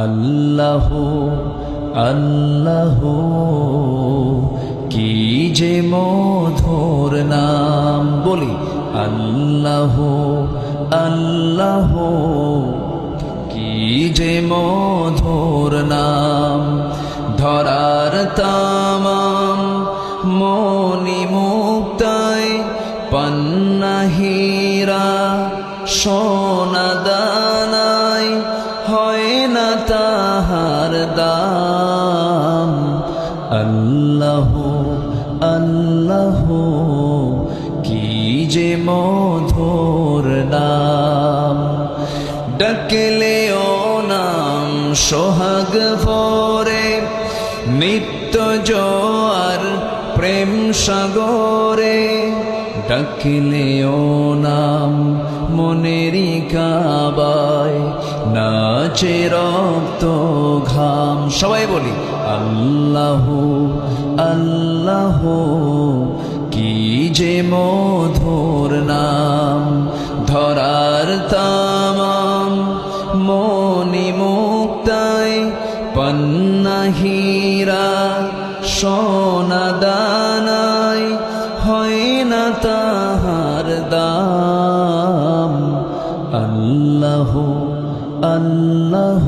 আল্লাহ আল্লাহ কি যে মধুর নাম, বলি আল্লাহ আল্লাহ কি যে মধুর নাম। ধরার তামাম মনি মুক্তায় পান্না হীরা সোনা দানায় হয় না তাহার দাম। আল্লাহ আল্লাহ কি যে মধুর নাম। ডাকলে ও নাম সোহাগ ভরে নিত্য জোয়ার প্রেম সাগরে। ডাকলে ও নাম মনেরই কাবায় নাচে রক্ত ঘাম। সবাই বলি আল্লাহ আল্লাহ কি যে মধুর নাম। ধরার তামাম মনি মুক্তায় পান্না হীরা সোনা দানায় হয় না তাহার দাম। আল্লাহ আল্লাহ